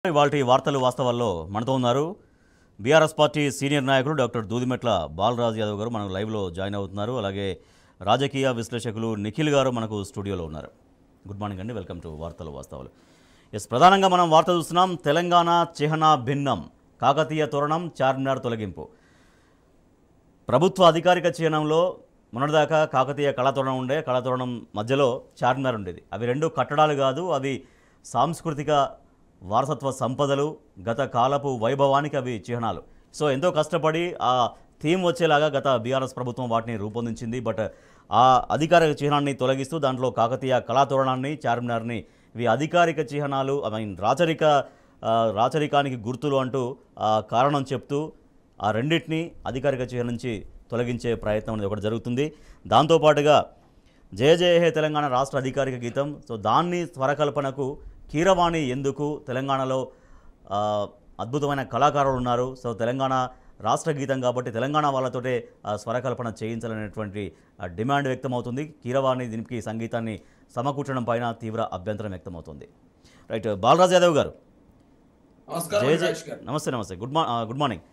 ఇవాల్టి వార్తలు వాస్తవాల్లో మనతో ఉన్నారు బీఆర్ఎస్ పార్టీ సీనియర్ నాయకులు డాక్టర్ దూదిమెట్ల బాలరాజు యాదవ్ గారు మనకు లైవ్లో జాయిన్ అవుతున్నారు. అలాగే రాజకీయ విశ్లేషకులు నిఖిల్ గారు మనకు స్టూడియోలో ఉన్నారు. గుడ్ మార్నింగ్ అండి, వెల్కమ్ టు వార్తలు వాస్తవాలు. ప్రధానంగా మనం వార్త చూస్తున్నాం. తెలంగాణ చిహ్న భిన్నం, కాకతీయ తోరణం, చార్మినార్ తొలగింపు. ప్రభుత్వ అధికారిక చిహ్నంలో మొన్నటిదాకా కాకతీయ కళాతోరణం ఉండే, కళాతోరణం మధ్యలో చార్మినార్ ఉండేది. అవి రెండు కట్టడాలు కాదు, అవి సాంస్కృతిక వారసత్వ సంపదలు, గత కాలపు వైభవానికి అవి చిహ్నాలు. సో ఎంతో కష్టపడి ఆ థీమ్ వచ్చేలాగా గత బీఆర్ఎస్ ప్రభుత్వం వాటిని రూపొందించింది. బట్ ఆ అధికారిక చిహ్నాన్ని తొలగిస్తూ దాంట్లో కాకతీయ కళాతోరణాన్ని, చార్మినార్ని ఇవి అధికారిక చిహ్నాలు, రాచరికానికి గుర్తులు అంటూ కారణం చెప్తూ ఆ రెండింటినీ అధికారిక చిహ్నం నుంచి తొలగించే ప్రయత్నం అనేది ఒకటి జరుగుతుంది. దాంతోపాటుగా జయ జయ హే తెలంగాణ రాష్ట్ర అధికారిక గీతం, సో దాన్ని స్వరకల్పనకు కీరవాణి ఎందుకు, తెలంగాణలో అద్భుతమైన కళాకారులు ఉన్నారు, సో తెలంగాణ రాష్ట్ర గీతం కాబట్టి తెలంగాణ వాళ్ళతోటే స్వరకల్పన చేయించాలనేటువంటి డిమాండ్ వ్యక్తమవుతుంది. కీరవాణి దీనికి సంగీతాన్ని సమకూర్చడం పైన తీవ్ర అభ్యంతరం వ్యక్తమవుతుంది. రైట్, బాలరాజు యాదవ్ గారు నమస్తే. Good morning.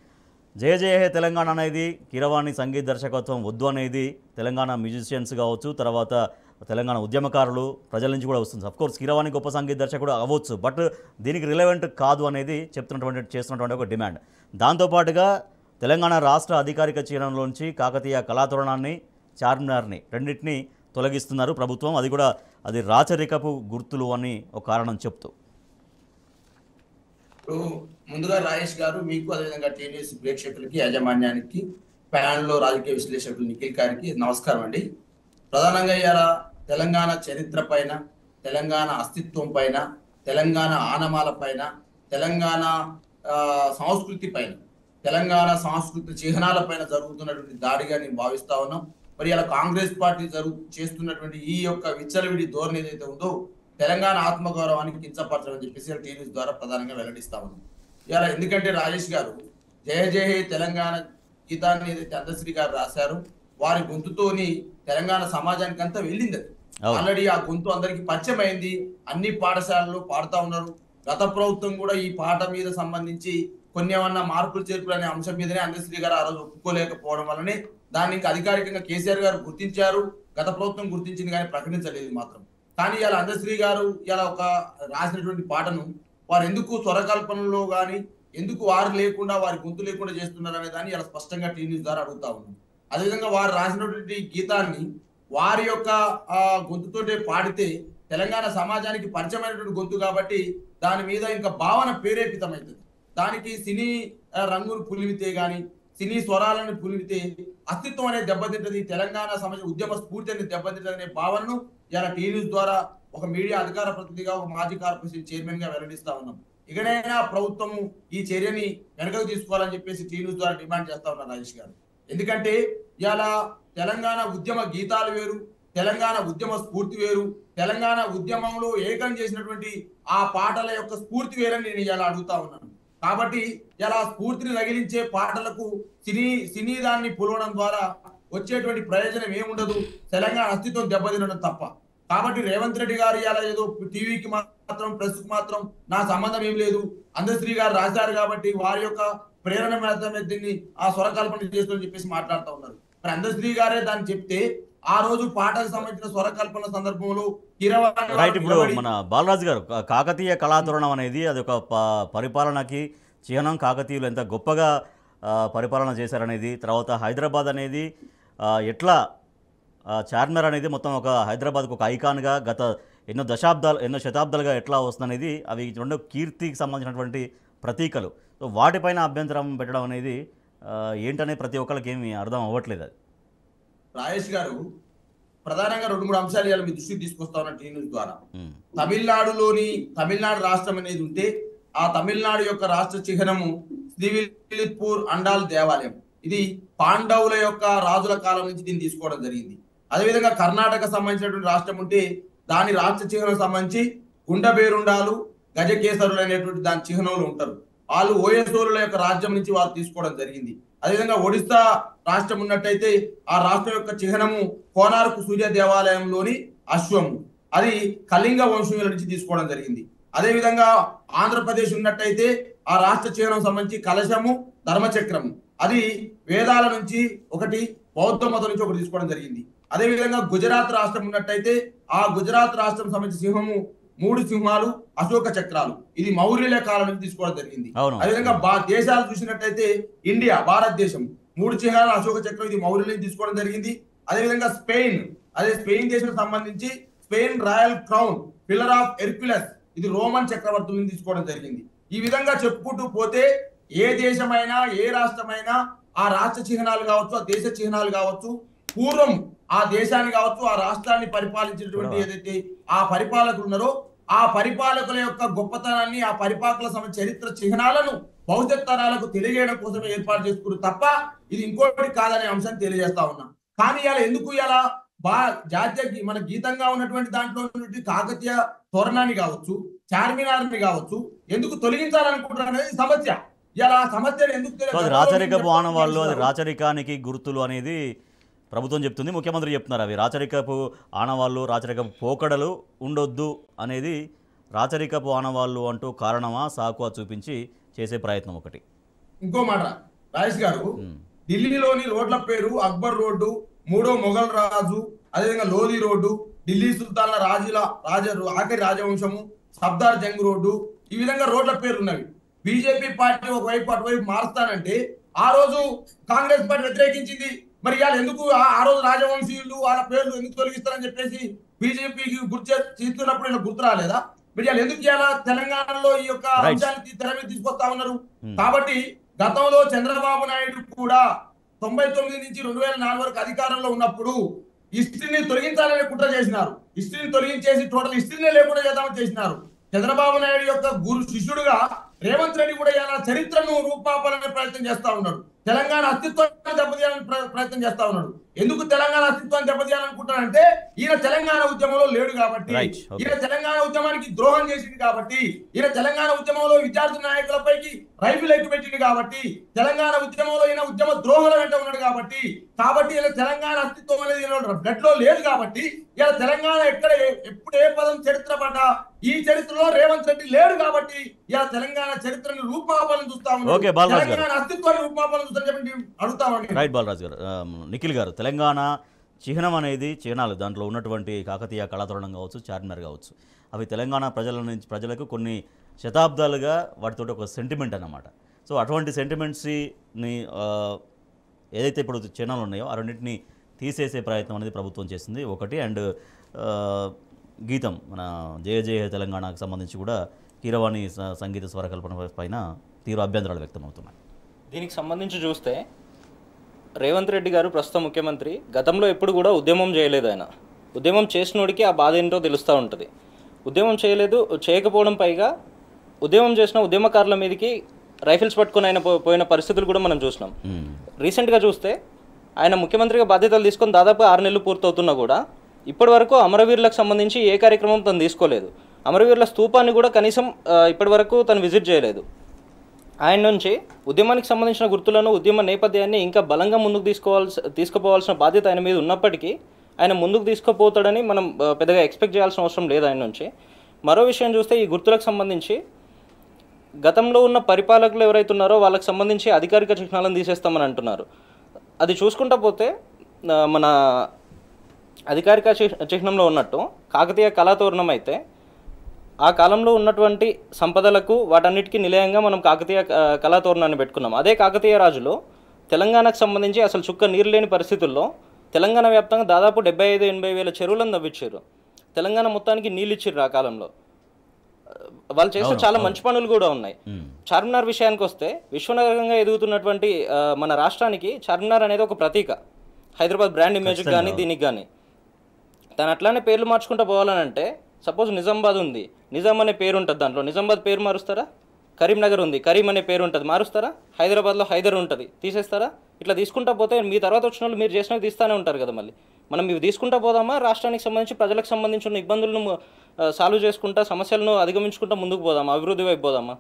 జయ జయ హే తెలంగాణ అనేది కీరవాణి సంగీత దర్శకత్వం వద్దు అనేది తెలంగాణ మ్యూజిషియన్స్ కావచ్చు, తర్వాత తెలంగాణ ఉద్యమకారులు, ప్రజల నుంచి కూడా వస్తుంది. అఫ్కోర్స్ కీరవాణి గొప్ప సంగీత దర్శకుడు అవ్వచ్చు, బట్ దీనికి రిలవెంట్ కాదు అనేది చేస్తున్నటువంటి ఒక డిమాండ్. దాంతోపాటుగా తెలంగాణ రాష్ట్ర అధికారిక చిహ్నంలోంచి కాకతీయ కళాతోరణాన్ని, చార్మినార్ని రెండింటినీ తొలగిస్తున్నారు ప్రభుత్వం. అది రాచరికపు గుర్తులు అని ఒక కారణం చెప్తూ. ముందుగా రాజేష్ గారు, మీకు అదేవిధంగా టీవీఎస్ ప్రేక్షకులకి, యాజమాన్యానికి, ప్యానల్లో రాజకీయ విశ్లేషకులు నిఖిల్ గారికి నమస్కారం అండి. ప్రధానంగా ఇవాళ తెలంగాణ చరిత్ర పైన, తెలంగాణ అస్తిత్వం పైన, తెలంగాణ ఆనమాల పైన, తెలంగాణ సంస్కృతి పైన, తెలంగాణ సంస్కృతి చిహ్నాల పైన జరుగుతున్నటువంటి దాడిగా నేను భావిస్తా ఉన్నాం. మరి ఇలా కాంగ్రెస్ పార్టీ చేస్తున్నటువంటి ఈ యొక్క విచ్చలవిడి ధోరణి ఏదైతే ఉందో తెలంగాణ ఆత్మగౌరవానికి కించపరచమని చెప్పేసి టీవీ ద్వారా ప్రధానంగా వెల్లడిస్తా ఉన్నాం. ఇలా ఎందుకంటే రాజేష్ గారు జయ జయ హే తెలంగాణ గీతాన్ని ఏదైతే అందశ్రీ గారు రాశారో వారి గొంతుతోని తెలంగాణ సమాజానికి అంతా వెళ్ళింది. అది ఆల్రెడీ ఆ గొంతు అందరికి పరిచయం అయింది, అన్ని పాఠశాలల్లో పాడుతా ఉన్నారు. గత ప్రభుత్వం కూడా ఈ పాట మీద సంబంధించి కొన్ని ఏమన్నా మార్పులు చేర్పులు అనే అంశం మీదనే అందశ్రీ గారు ఆ రోజు ఒప్పుకోలేకపోవడం వల్లనే దాన్ని ఇంకా అధికారికంగా కేసీఆర్ గారు గుర్తించారు. గత ప్రభుత్వం గుర్తించింది కానీ ప్రకటించలేదు మాత్రం. కానీ ఇలా అందశ్రీ గారు ఇలా ఒక రాసినటువంటి పాటను వారు ఎందుకు స్వరకల్పనలో కానీ ఎందుకు వారు లేకుండా, వారి గొంతు లేకుండా చేస్తున్నారు అనే దాన్ని ఇలా స్పష్టంగా టీవీ ద్వారా అడుగుతా ఉన్నాం. అదేవిధంగా వారు రాసినటువంటి గీతాన్ని వారి యొక్క గొంతుతోటే పాడితే తెలంగాణ సమాజానికి పరిచయమైనటువంటి గొంతు కాబట్టి దాని మీద ఇంకా భావన ప్రేరేపితమవుతుంది. దానికి సినీ రంగును పులిమితే గాని, సినీ స్వరాలను పులిమితే అస్తిత్వం అనేది దెబ్బతింటది, తెలంగాణ సమాజ ఉద్యమ స్ఫూర్తి అనేది దెబ్బతింటది అనే భావనను ఇలా టీవీ ద్వారా ఒక మీడియా అధికార ప్రతినిధిగా, ఒక మాజీ కార్పొరేషన్ చైర్మన్ గా వెల్లడిస్తా ఉన్నాం. ఇకనైనా ప్రభుత్వం ఈ చర్యని వెనకకు తీసుకోవాలని చెప్పేసి టీవీ ద్వారా డిమాండ్ చేస్తా ఉన్నారు రాజేష్ గారు. ఎందుకంటే ఇలా తెలంగాణ ఉద్యమ గీతాలు వేరు, తెలంగాణ ఉద్యమ స్ఫూర్తి వేరు, తెలంగాణ ఉద్యమంలో ఏకం చేసినటువంటి ఆ పాటల యొక్క స్ఫూర్తి వేరని నేను ఇలా అడుగుతా ఉన్నాను. కాబట్టి ఇలా స్ఫూర్తిని రగిలించే పాటలకు సినీ దాన్ని పులవడం ద్వారా వచ్చేటువంటి ప్రయోజనం ఏముండదు, తెలంగాణ అస్తిత్వం దెబ్బతినడం తప్ప. కాబట్టి రేవంత్ రెడ్డి గారు ఇలా ఏదో టీవీకి మాత్రం, ప్రెస్ కు మాత్రం నా సంబంధం ఏం లేదు, అందశ్రీ గారు రాశారు కాబట్టి వారి యొక్క ప్రేరణ మీద దీన్ని ఆ స్వరకల్పన చేస్తుందని చెప్పేసి మాట్లాడుతూ ఉన్నారు. మరి అందశ్రీ గారే దాన్ని చెప్తే ఆ రోజు పాటకు సంబంధించిన స్వరకల్పన సందర్భంలో రైట్. ఇప్పుడు మన బాలరాజు గారు, కాకతీయ కళాతోరణం అనేది అది ఒక పరిపాలనకి చిహ్నం. కాకతీయులు ఎంత గొప్పగా పరిపాలన చేశారనేది, తర్వాత హైదరాబాద్ అనేది ఎట్లా, చార్మినార్ అనేది మొత్తం ఒక హైదరాబాద్కు ఒక ఐకాన్గా గత ఎన్నో శతాబ్దాలుగా ఎట్లా వస్తుందనేది, అవి రెండు కీర్తికి సంబంధించినటువంటి ప్రతీకలు. సో వాటిపైన అభ్యంతరం పెట్టడం అనేది ఏంటనే ప్రతి ఒక్కరికి ఏమి అర్థం అవ్వట్లేదు. అది రాజేష్ గారు ప్రధానంగా 2-3 అంశాలు ఇవాళ మీ దృష్టికి తీసుకొస్తా ఉన్న టీవీ న్యూస్ ద్వారా. తమిళనాడు రాష్ట్రం అనేది ఉంటే ఆ తమిళనాడు యొక్క రాష్ట్ర చిహ్నము శ్రీవిల్లిపూర్ అండాల్ దేవాలయం. ఇది పాండవుల యొక్క రాజుల కాలం నుంచి దీన్ని తీసుకోవడం జరిగింది. అదేవిధంగా కర్ణాటక సంబంధించినటువంటి రాష్ట్రం ఉంటే దాని రాష్ట్ర చిహ్నం సంబంధించి గుండబేరుండాలు, గజకేసరులు అనేటువంటి దాని చిహ్నంలో ఉంటారు. వాళ్ళు ఓయసోరుల యొక్క రాజ్యం నుంచి వారు తీసుకోవడం జరిగింది. అదేవిధంగా ఒడిస్సా రాష్ట్రం ఉన్నట్టయితే ఆ రాష్ట్రం యొక్క చిహ్నము కోనార్కు సూర్య దేవాలయంలోని అశ్వము, అది కళింగ వంశీయుల నుంచి తీసుకోవడం జరిగింది. అదేవిధంగా ఆంధ్రప్రదేశ్ ఉన్నట్టయితే ఆ రాష్ట్ర చిహ్నం సంబంధించి కలశము, ధర్మచక్రము, అది వేదాల నుంచి ఒకటి, బౌద్ధ మతం నుంచి ఒకటి తీసుకోవడం జరిగింది. అదేవిధంగా గుజరాత్ రాష్ట్రం ఉన్నట్టయితే ఆ గుజరాత్ రాష్ట్రం సంబంధించి సింహము 3 సింహాలు, అశోక చక్రాలు, ఇది మౌర్యుల కాలం నుంచి తీసుకోవడం జరిగింది. అదేవిధంగా దేశాలు చూసినట్టయితే ఇండియా, భారతదేశం 3 చిహ్నాలు, అశోక చక్రం, ఇది మౌర్యుల నుంచి తీసుకోవడం జరిగింది. అదేవిధంగా స్పెయిన్, స్పెయిన్ దేశం సంబంధించి Spain royal crown, pillar of Hercules, ఇది రోమన్ చక్రవర్తుల నుంచి తీసుకోవడం జరిగింది. ఈ విధంగా చెప్పుకుంటూ పోతే ఏ దేశమైనా ఏ రాష్ట్రమైనా ఆ రాష్ట్ర చిహ్నాలు కావచ్చు, ఆ దేశ చిహ్నాలు కావచ్చు, పూర్వం ఆ దేశాన్ని కావచ్చు, ఆ రాష్ట్రాన్ని పరిపాలించినటువంటి ఏదైతే ఆ పరిపాలకులు ఉన్నారో ఆ పరిపాలకుల యొక్క గొప్పతనాన్ని, ఆ పరిపాలకుల చరిత్ర చిహ్నాలను భవిష్యత్ తరాలకు తెలియజేయడం కోసమే ఏర్పాటు చేసుకున్నారు తప్ప ఇది ఇంకోటి కాదనే అంశాన్ని తెలియజేస్తా ఉన్నా. కానీ ఇలా ఎందుకు ఇలా జాతీయ మన గీతంగా ఉన్నటువంటి దాంట్లో ఉన్నటువంటి కాకతీయ తోరణాన్ని కావచ్చు, చార్మినార్ని కావచ్చు ఎందుకు తొలగించాలనుకుంటున్నారు అనేది సమస్య. ఇలా సమస్యలు ఎందుకు రాచరికపు ఆనవాళ్ళు, అది రాచరికానికి గుర్తులు అనేది ప్రభుత్వం చెప్తుంది, ముఖ్యమంత్రి చెప్తున్నారు. అవి రాచరికపు ఆనవాళ్ళు, రాచరికపు పోకడలు ఉండొద్దు అనేది రాచరికపు ఆనవాళ్ళు అంటూ కారణమా సాకువా చూపించి చేసే ప్రయత్నం ఒకటి. ఇంకో మాట రాజేష్ గారు, ఢిల్లీలోని రోడ్ల పేరు అక్బర్ రోడ్డు, 3వ మొఘల్ రాజు, అదేవిధంగా లోధి రోడ్డు, ఢిల్లీ సుల్తాన్ల ఆఖరి రాజవంశము, సబ్దార్ జంగ్ రోడ్డు, ఈ విధంగా రోడ్ల పేర్లు ఉన్నవి. బీజేపీ పార్టీ ఒకవైపు అటువైపు మారుస్తానంటే ఆ రోజు కాంగ్రెస్ పార్టీ వ్యతిరేకించింది. మరి ఇవాళ ఎందుకు ఆ రోజు రాజవంశీయులు వాళ్ళ పేర్లు ఎందుకు తొలగిస్తారని చెప్పేసి బీజేపీకి గుర్తు చేస్తున్నప్పుడు ఇలా గుర్తు రాలేదా? మరి ఇవాళ ఎందుకు ఇలా తెలంగాణలో ఈ యొక్క అంశాన్ని తెర మీద తీసుకొస్తా ఉన్నారు? కాబట్టి గతంలో చంద్రబాబు నాయుడు కూడా 99 నుంచి 2004 వరకు అధికారంలో ఉన్నప్పుడు హిస్టరీని తొలగించాలని కుట్ర చేసినారు. హిస్టరీని తొలగించేసి టోటల్ హిస్టరీనే లేకుండా చేద్దామని చేసినారు. చంద్రబాబు నాయుడు యొక్క గురు శిష్యుడుగా రేవంత్ రెడ్డి కూడా ఇలా చరిత్రను రూపాపాలనే ప్రయత్నం చేస్తా ఉన్నాడు. తెలంగాణ అస్తిత్వాన్ని దెబ్బతీయాలని ప్రయత్నం చేస్తా ఉన్నాడు. ఎందుకు తెలంగాణ అస్తిత్వాన్ని దెబ్బతీయాలనుకుంటాడంటే ఈయన తెలంగాణ ఉద్యమంలో లేడు కాబట్టి, ఈయన తెలంగాణ ఉద్యమానికి ద్రోహం చేసింది కాబట్టి, ఈయన తెలంగాణ ఉద్యమంలో విద్యార్థి నాయకులపైకి రైఫిల్ ఎక్కువ పెట్టింది కాబట్టి, తెలంగాణ ఉద్యమంలో ఈయన ఉద్యమ ద్రోహుల వెంట ఉన్నాడు కాబట్టి ఈయన తెలంగాణ అస్తిత్వం అనేది బ్లడ్ లో లేదు కాబట్టి ఇలా తెలంగాణ ఎక్కడ ఎప్పుడు ఏ పదం చరిత్ర పడ్డా ఈ చరిత్రలో రేవంత్ రెడ్డి లేడు కాబట్టి ఇలా తెలంగాణ చరిత్రను రూపమాపాలను చూస్తా ఉన్నాడు. తెలంగాణ అస్తిత్వాన్ని రూపమాపాలను చూస్తా చెప్పి అడుగుతామండి. రైట్ బాలరాజు గారు, నిఖిల్ గారు, తెలంగాణ చిహ్నం అనేది చిహ్నాలు, దాంట్లో ఉన్నటువంటి కాకతీయ కళాతోరణం కావచ్చు, చార్మినార్ కావచ్చు, అవి తెలంగాణ ప్రజలకు కొన్ని శతాబ్దాలుగా వాటితో ఒక సెంటిమెంట్ అన్నమాట. సో అటువంటి సెంటిమెంట్స్ని ఏదైతే ఇప్పుడు చిహ్నాలు ఉన్నాయో ఆ రెండింటిని తీసేసే ప్రయత్నం అనేది ప్రభుత్వం చేసింది ఒకటి. అండ్ గీతం, మన జయ జయ తెలంగాణకు సంబంధించి కూడా కీరవాణి సంగీత స్వరకల్పన పైన తీవ్ర అభ్యంతరాలు వ్యక్తమవుతున్నాయి. దీనికి సంబంధించి చూస్తే రేవంత్ రెడ్డి గారు ప్రస్తుత ముఖ్యమంత్రి గతంలో ఎప్పుడు కూడా ఉద్యమం చేయలేదు. ఆయన ఉద్యమం చేసినోడికి ఆ బాధ ఏంటో తెలుస్తూ ఉంటుంది. ఉద్యమం చేయకపోవడం పైగా ఉద్యమం చేసిన ఉద్యమకారుల మీదకి రైఫిల్స్ పట్టుకుని ఆయన పోయిన పరిస్థితులు కూడా మనం చూసినాం. రీసెంట్గా చూస్తే ఆయన ముఖ్యమంత్రిగా బాధ్యతలు తీసుకొని దాదాపు 6 నెలలు పూర్తవుతున్నా కూడా ఇప్పటి వరకు అమరవీరులకు సంబంధించి ఏ కార్యక్రమం తను తీసుకోలేదు. అమరవీరుల స్తూపాన్ని కూడా కనీసం ఇప్పటి వరకు తను విజిట్ చేయలేదు. ఆయన నుంచి ఉద్యమానికి సంబంధించిన గుర్తులను, ఉద్యమ నేపథ్యాన్ని ఇంకా బలంగా ముందుకు తీసుకుపోవాల్సిన బాధ్యత ఆయన మీద ఉన్నప్పటికీ ఆయన ముందుకు తీసుకుపోతాడని మనం పెద్దగా ఎక్స్పెక్ట్ చేయాల్సిన అవసరం లేదు ఆయన నుంచి. మరో విషయం చూస్తే ఈ గుర్తులకు సంబంధించి గతంలో ఉన్న పరిపాలకులు ఎవరైతే ఉన్నారో వాళ్ళకి సంబంధించి అధికారిక చిహ్నాలను తీసేస్తామని అంటున్నారు. అది చూసుకుంటా పోతే మన అధికారిక చిహ్నంలో ఉన్నట్టు కాకతీయ కళాతోరణం అయితే ఆ కాలంలో ఉన్నటువంటి సంపదలకు వాటన్నిటికీ నిలయంగా మనం కాకతీయ కళాతోరణాన్ని పెట్టుకున్నాం. అదే కాకతీయ రాజులో తెలంగాణకు సంబంధించి అసలు చుక్క నీరు లేని పరిస్థితుల్లో తెలంగాణ వ్యాప్తంగా దాదాపు 75-80 వేల చెరువులను తవ్వించారు. తెలంగాణ మొత్తానికి నీళ్ళు ఇచ్చారు ఆ కాలంలో. వాళ్ళు చేసే చాలా మంచి పనులు కూడా ఉన్నాయి. చార్మినార్ విషయానికి వస్తే విశ్వనగరంగా ఎదుగుతున్నటువంటి మన రాష్ట్రానికి చార్మినార్ అనేది ఒక ప్రతీక. హైదరాబాద్ బ్రాండ్ ఇమేజ్కి కానీ దీనికి కానీ తను అట్లానే పేర్లు మార్చుకుంటూ పోవాలని అంటే, సపోజ్ నిజామాబాద్ ఉంది, నిజాం అనే పేరు ఉంటుంది, దాంట్లో నిజామాబాద్ పేరు మారుస్తారా? కరీంనగర్ ఉంది, కరీం అనే పేరు ఉంటుంది, మారుస్తారా? హైదరాబాద్లో హైదర్ ఉంటుంది, తీసేస్తారా? ఇట్లా తీసుకుంటా పోతే మీ తర్వాత వచ్చిన వాళ్ళు మీరు చేసినవి తీస్తూనే ఉంటారు కదా. మళ్ళీ మనం ఇవి తీసుకుంటా పోదామా? రాష్ట్రానికి సంబంధించి ప్రజలకు సంబంధించిన ఇబ్బందులను సాల్వ్ చేసుకుంటా, సమస్యలను అధిగమించుకుంటా ముందుకు పోదామా? అభివృద్ధి వైపు పోదామా?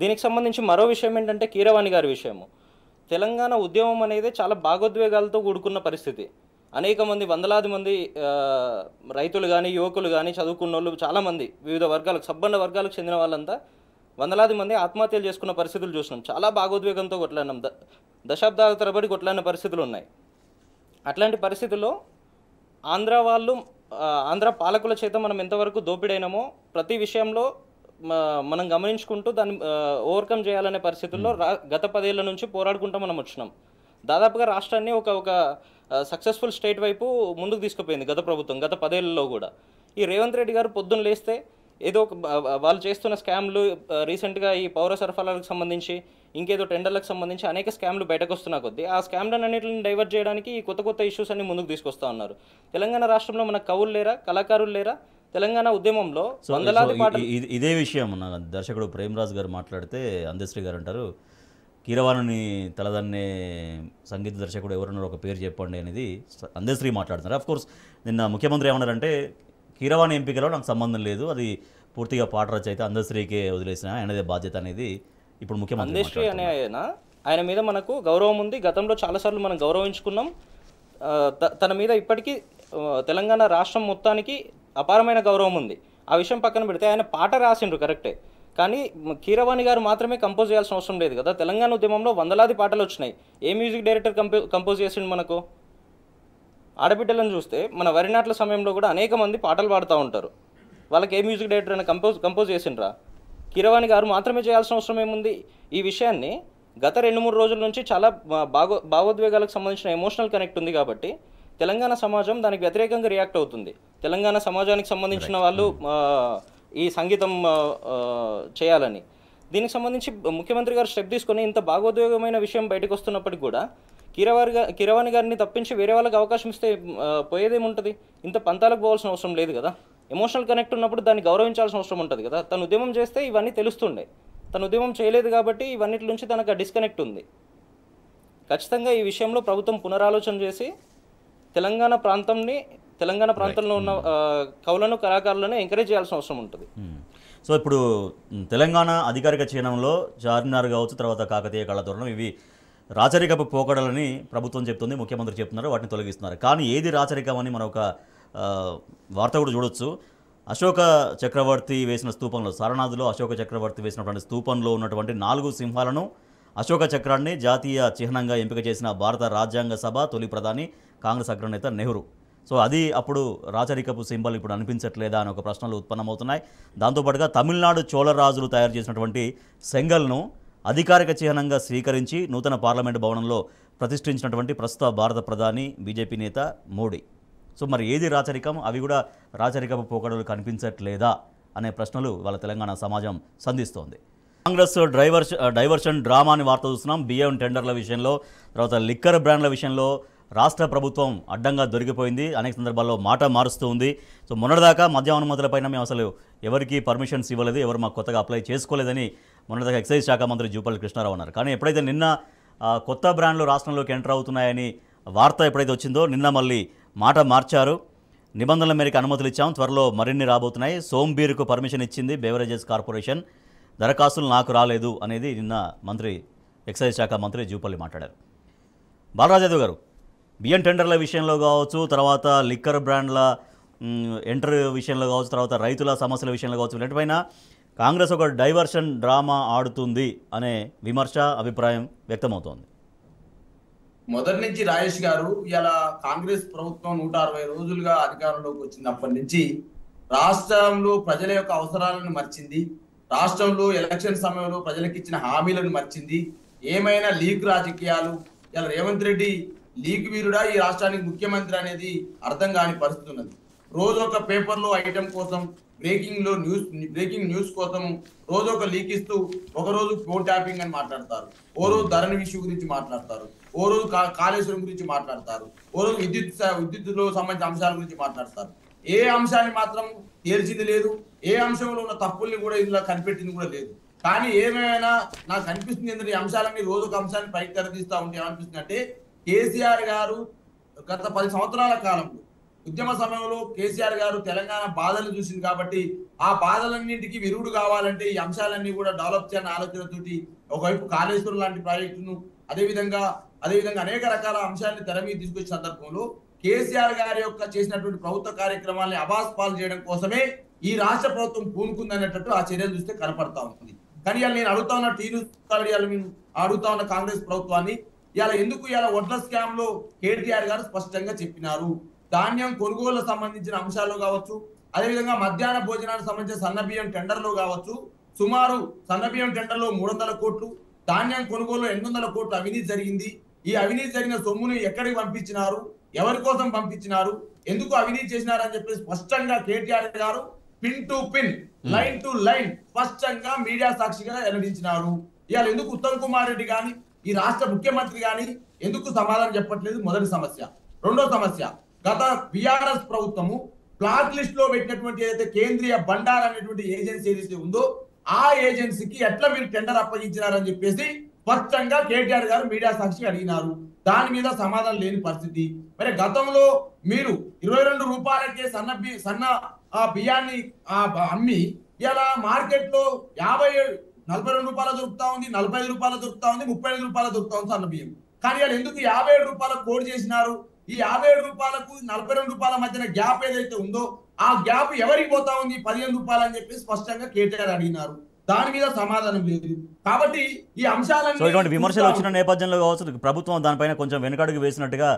దీనికి సంబంధించి మరో విషయం ఏంటంటే కీరవాణి గారి విషయము. తెలంగాణ ఉద్యమం అనేది చాలా భాగోద్వేగాలతో కూడుకున్న పరిస్థితి. అనేక మంది వందలాది మంది రైతులు కానీ యువకులు కానీ చదువుకున్న వాళ్ళు చాలామంది వివిధ వర్గాలకు సబ్బండ వర్గాలకు చెందిన వాళ్ళంతా వందలాది మంది ఆత్మహత్యలు చేసుకున్న పరిస్థితులు చూసినాం. చాలా భాగోద్వేగంతో కొట్లాడినాం. దశాబ్దాల తరబడి కొట్లాడిన పరిస్థితులు ఉన్నాయి. అట్లాంటి పరిస్థితుల్లో ఆంధ్ర పాలకుల చేత మనం ఎంతవరకు దోపిడైనామో ప్రతి విషయంలో మనం గమనించుకుంటూ దాన్ని ఓవర్కమ్ చేయాలనే పరిస్థితుల్లో గత 10 ఏళ్ల నుంచి పోరాడుకుంటూ మనం వచ్చినాం. దాదాపుగా రాష్ట్రాన్ని ఒక సక్సెస్ఫుల్ స్టేట్ వైపు ముందుకు తీసుకుపోయింది గత ప్రభుత్వం గత 10 ఏళ్లలో కూడా. ఈ రేవంత్ రెడ్డి గారు పొద్దున్న లేస్తే ఏదో ఒక వాళ్ళు చేస్తున్న స్కామ్లు, రీసెంట్గా ఈ పౌర సరఫరాలకు సంబంధించి ఇంకేదో టెండర్లకు సంబంధించి అనేక స్కామ్లు బయటకు వస్తున్నా కొద్దీ ఆ స్కామ్లను అన్నింటిని డైవర్ట్ చేయడానికి ఈ కొత్త ఇష్యూస్ అన్ని ముందుకు తీసుకొస్తా ఉన్నారు. తెలంగాణ రాష్ట్రంలో మన కవులు లేరా, కళాకారులు లేరా? తెలంగాణ ఉద్యమంలో వందలాది పాటలు. ఇదే విషయం దర్శకుడు ప్రేమరాజు గారు మాట్లాడితే అందశ్రీ గారు అంటారు, కీరవాణిని తలదన్నే సంగీత దర్శకుడు ఎవరున్నారో ఒక పేరు చెప్పండి అనేది అందశ్రీ మాట్లాడుతున్నారు. అఫ్కోర్స్ నిన్న ముఖ్యమంత్రి ఏమన్నారంటే కీరవాణి ఎంపికలో నాకు సంబంధం లేదు, అది పూర్తిగా పాట రచయిత అందశ్రీకే వదిలేసిన ఆయనదే బాధ్యత అనేది ఇప్పుడు ముఖ్యమంత్రి. అందశ్రీ అనే ఆయన మీద మనకు గౌరవం ఉంది. గతంలో చాలాసార్లు మనం గౌరవించుకున్నాం. తన మీద ఇప్పటికీ తెలంగాణ రాష్ట్రం మొత్తానికి అపారమైన గౌరవం ఉంది. ఆ విషయం పక్కన పెడితే ఆయన పాట రాసిండ్రు కరెక్టే, కానీ కీరవాణి గారు మాత్రమే కంపోజ్ చేయాల్సిన అవసరం లేదు కదా. తెలంగాణ ఉద్యమంలో వందలాది పాటలు వచ్చినాయి. ఏ మ్యూజిక్ డైరెక్టర్ కంపోజ్ చేసిండు మనకు? ఆడబిడ్డలను చూస్తే మన వరినాట్ల సమయంలో కూడా అనేక మంది పాటలు పాడుతూ ఉంటారు. వాళ్ళకి ఏ మ్యూజిక్ డైరెక్టర్ అయినా కంపోజ్ చేసిండ్రా? కీరవాణి గారు మాత్రమే చేయాల్సిన అవసరం ఏముంది? ఈ విషయాన్ని గత 2-3 రోజుల నుంచి చాలా భావోద్వేగాలకు సంబంధించిన ఎమోషనల్ కనెక్ట్ ఉంది కాబట్టి తెలంగాణ సమాజం దానికి వ్యతిరేకంగా రియాక్ట్ అవుతుంది. తెలంగాణ సమాజానికి సంబంధించిన వాళ్ళు ఈ సంగీతం చేయాలని దీనికి సంబంధించి ముఖ్యమంత్రి గారు స్టెప్ తీసుకొని ఇంత భాగోద్వేగమైన విషయం బయటకు వస్తున్నప్పటికీ కూడా కీరవాణి గారిని తప్పించి వేరే వాళ్ళకి అవకాశం ఇస్తే పోయేదేముంటుంది? ఇంత పంతాలకు పోవాల్సిన అవసరం లేదు కదా. ఎమోషనల్ కనెక్ట్ ఉన్నప్పుడు దాన్ని గౌరవించాల్సిన అవసరం ఉంటుంది కదా. తను ఉద్యమం చేస్తే ఇవన్నీ తెలుస్తుండే. తను ఉద్యమం చేయలేదు కాబట్టి ఇవన్నిటి నుంచి తనకు డిస్కనెక్ట్ ఉంది. ఖచ్చితంగా ఈ విషయంలో ప్రభుత్వం పునరాలోచన చేసి తెలంగాణ ప్రాంతంలో ఉన్న కవులను, కళాకారులను ఎంకరేజ్ చేయాల్సిన అవసరం ఉంటుంది. సో ఇప్పుడు తెలంగాణ అధికారిక చిహ్నంలో చార్మినార్ కావచ్చు, తర్వాత కాకతీయ కళాతోరణం, ఇవి రాచరికపు పోకడలని ప్రభుత్వం చెప్తుంది, ముఖ్యమంత్రి చెప్తున్నారు, వాటిని తొలగిస్తున్నారు. కానీ ఏది రాచరికం అని మనం ఒక వార్త కూడా చూడొచ్చు. అశోక చక్రవర్తి వేసిన స్తూపంలో, సారనాథ్లో అశోక చక్రవర్తి వేసినటువంటి స్తూపంలో ఉన్నటువంటి 4 సింహాలను, అశోక చక్రాన్ని జాతీయ చిహ్నంగా ఎంపిక చేసిన భారత రాజ్యాంగ సభ తొలి ప్రధాని కాంగ్రెస్ అగ్రనేత నెహ్రూ. సో అది అప్పుడు రాచరికపు సింబల్ ఇప్పుడు అనిపించట్లేదా అని ఒక ప్రశ్నలు ఉత్పన్నమవుతున్నాయి. దాంతోపాటుగా తమిళనాడు చోళరాజులు తయారు చేసినటువంటి సెంగల్ను అధికారిక చిహ్నంగా స్వీకరించి నూతన పార్లమెంటు భవనంలో ప్రతిష్ఠించినటువంటి ప్రస్తుత భారత ప్రధాని బీజేపీ నేత మోడీ. సో మరి ఏది రాచరికం? అవి కూడా రాచరికపు పోకడలు కనిపించట్లేదా అనే ప్రశ్నలు వాళ్ళ తెలంగాణ సమాజం సంధిస్తోంది. కాంగ్రెస్ డైవర్షన్ డ్రామా అని వార్త చూస్తున్నాం. బియ్యం టెండర్ల విషయంలో, తర్వాత లిక్కర్ బ్రాండ్ల విషయంలో రాష్ట్ర ప్రభుత్వం అడ్డంగా దొరికిపోయింది. అనేక సందర్భాల్లో మాట మారుస్తూ ఉంది. సో మొన్నటిదాకా మద్యం అనుమతులపైన మేము అసలు ఎవరికి పర్మిషన్స్ ఇవ్వలేదు, ఎవరు మాకు కొత్తగా అప్లై చేసుకోలేదని మొన్నటిదాకా ఎక్సైజ్ శాఖ మంత్రి జూపల్లి కృష్ణారావు అన్నారు. కానీ ఎప్పుడైతే నిన్న కొత్త బ్రాండ్లు రాష్ట్రంలోకి ఎంటర్ అవుతున్నాయని వార్త ఎప్పుడైతే వచ్చిందో నిన్న మళ్ళీ మాట మార్చారు. నిబంధనల మేరకు అనుమతులు ఇచ్చాం, త్వరలో మరిన్ని రాబోతున్నాయి. సోంబీర్కు పర్మిషన్ ఇచ్చింది బెవరేజెస్ కార్పొరేషన్, దరఖాస్తులు నాకు రాలేదు అనేది నిన్న మంత్రి ఎక్సైజ్ శాఖ మంత్రి జూపల్లి మాట్లాడారు. బాలరాజ్ యాదవ్ గారు, బియ్యం టెండర్ల విషయంలో కావచ్చు, తర్వాత లిక్కర్ బ్రాండ్ల ఎంటర్ విషయంలో కావచ్చు, తర్వాత రైతుల సమస్యల విషయంలో కావచ్చు, వీటిపైన కాంగ్రెస్ ఒక డైవర్షన్ డ్రామా ఆడుతుంది అనే విమర్శ, అభిప్రాయం వ్యక్తమవుతోంది. మొదటి నుంచి రాజేష్ గారు ఇలా కాంగ్రెస్ ప్రభుత్వం 160 రోజులుగా అధికారంలోకి వచ్చినప్పటి నుంచి రాష్ట్రంలో ప్రజల యొక్క అవసరాలను మర్చింది, రాష్ట్రంలో ఎలక్షన్ సమయంలో ప్రజలకు ఇచ్చిన హామీలను మర్చింది. ఏమైనా లీక్ రాజకీయాలు, ఇలా రేవంత్ రెడ్డి లీక్ వీరుడా ఈ రాష్ట్రానికి ముఖ్యమంత్రి అనేది అర్థం కాని పరిస్థితి ఉన్నది. రోజు ఒక పేపర్లో ఐటెం కోసం, బ్రేకింగ్ న్యూస్ కోసం రోజు ఒక లీక్ ఇస్తూ, ఒక రోజు ఫోన్ ట్యాపింగ్ అని మాట్లాడతారు, ఓ రోజు ధరణి విషయం గురించి మాట్లాడతారు, ఓ రోజు కాళేశ్వరం గురించి మాట్లాడతారు, ఓ రోజు విద్యుత్తులో సంబంధించిన అంశాల గురించి మాట్లాడతారు. ఏ అంశాన్ని మాత్రం తేల్చింది లేదు, ఏ అంశంలో ఉన్న తప్పుల్ని కూడా ఇందులో కనిపెట్టింది కూడా లేదు. కానీ ఏమైనా నాకు అనిపిస్తుంది ఏంటంటే ఈ అంశాలన్నీ రోజు ఒక అంశాన్ని పైకి తెరదీస్తా ఉంటే ఏమనిపిస్తుంది అంటే, కేసీఆర్ గారు గత 10 సంవత్సరాల కాలంలో ఉద్యమ సమయంలో కేసీఆర్ గారు తెలంగాణ బాధలు చూసింది కాబట్టి ఆ బాధలన్నింటికి విరుగుడు కావాలంటే ఈ అంశాలన్నీ కూడా డెవలప్ చేయాలని ఆలోచనతోటి ఒకవైపు కాళేశ్వరం లాంటి ప్రాజెక్టును, అదేవిధంగా అనేక రకాల అంశాలను తెర మీద తీసుకొచ్చిన సందర్భంలో కేసీఆర్ గారి యొక్క చేసినటువంటి ప్రభుత్వ కార్యక్రమాల్ని అబాస్పాలు చేయడం కోసమే ఈ రాష్ట్ర ప్రభుత్వం పూనుకుందనేటట్టు ఆ చర్యలు చూస్తే కనపడతా ఉంది. కానీ ఇవాళ నేను అడుగుతా ఉన్న అడుగుతా ఉన్న కాంగ్రెస్ ప్రభుత్వాన్ని ఇవాళ ఎందుకు ఇవాళ వడ్ల స్కామ్ లో కేటీఆర్ గారు స్పష్టంగా చెప్పినారు. ధాన్యం కొనుగోలుకు సంబంధించిన అంశాల్లో కావచ్చు, అదేవిధంగా మధ్యాహ్న భోజనానికి సంబంధించిన సన్నబియ్యం టెండర్లో కావచ్చు, సుమారు సన్నబియ్యం టెండర్లో 300 కోట్లు, ధాన్యం కొనుగోలులో 800 కోట్లు అవినీతి జరిగింది. ఈ అవినీతి జరిగిన సొమ్మును ఎక్కడికి పంపించినారు, ఎవరి కోసం పంపించినారు, ఎందుకు అవినీతి చేసినారు అని చెప్పి స్పష్టంగా కేటీఆర్ గారు pin to pin, line to line స్పష్టంగా మీడియా సాక్షిగా వెల్లడించినారు. ఇవాళ ఎందుకు ఉత్తమ్ కుమార్ రెడ్డి గాని ఈ రాష్ట్ర ముఖ్యమంత్రి గాని ఎందుకు సమాధానం చెప్పట్లేదు? మొదటి సమస్య. రెండో సమస్య, గత బిఆర్ఎస్ ప్రభుత్వము బ్లాక్ లిస్ట్ లో పెట్టినటువంటి ఏదైతే కేంద్రీయ బండార్ అనేటువంటి ఏజెన్సీ ఏదైతే ఉందో ఆ ఏజెన్సీకి ఎట్లా మీరు టెండర్ అప్పగించినారని చెప్పేసి స్పష్టంగా కేటీఆర్ గారు మీడియా సాక్షి అడిగినారు. దాని మీద సమాధానం లేని పరిస్థితి. మరి గతంలో మీరు 22 రూపాయలకే సన్న బియ్యాన్ని అమ్మి ఇలా మార్కెట్ లో 42 రూపాయలు దొరుకుతా ఉంది, 45 రూపాయలు దొరుకుతా ఉంది, 35 రూపాయలు దొరుకుతా ఉంది సన్న బియ్యం. కానీ వాళ్ళు ఎందుకు 57 రూపాయలకు కోడ్ చేసినారు? ఈ 57 రూపాయలకు 42 రూపాయల మధ్యన గ్యాప్ ఏదైతే ఉందో ఆ గ్యాప్ ఎవరికి పోతా ఉంది? 15 రూపాయలు అని చెప్పి స్పష్టంగా కేటీఆర్ అడిగినారు. దాని మీద సమాధానం లేదు. కాబట్టి ఈ అంశాలను ఇటువంటి విమర్శలు వచ్చిన నేపథ్యంలో కావచ్చు ప్రభుత్వం దానిపైన కొంచెం వెనుకడుగు వేసినట్టుగా